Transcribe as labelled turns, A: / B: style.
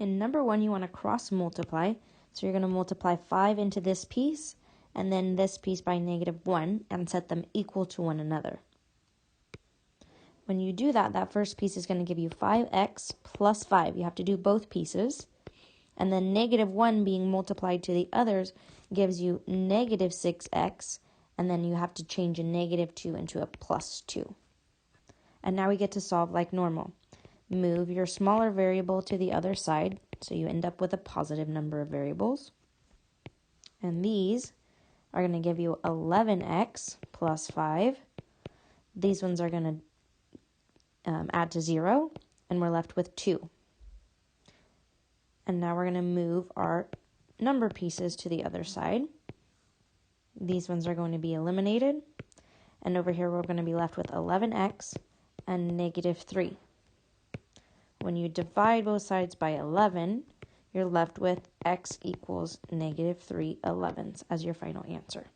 A: In number 1, you want to cross multiply. So you're going to multiply 5 into this piece and then this piece by -1 and set them equal to one another. When you do that, that first piece is going to give you 5x plus 5. You have to do both pieces. And then -1 being multiplied to the others gives you -6x. And then you have to change a -2 into a +2. And now we get to solve like normal. Move your smaller variable to the other side, so you end up with a positive number of variables. And these are going to give you 11x plus 5. These ones are going to add to 0, and we're left with 2. And now we're going to move our number pieces to the other side. These ones are going to be eliminated. And over here, we're going to be left with 11x and -3. When you divide both sides by 11, you're left with x equals -3/11 as your final answer.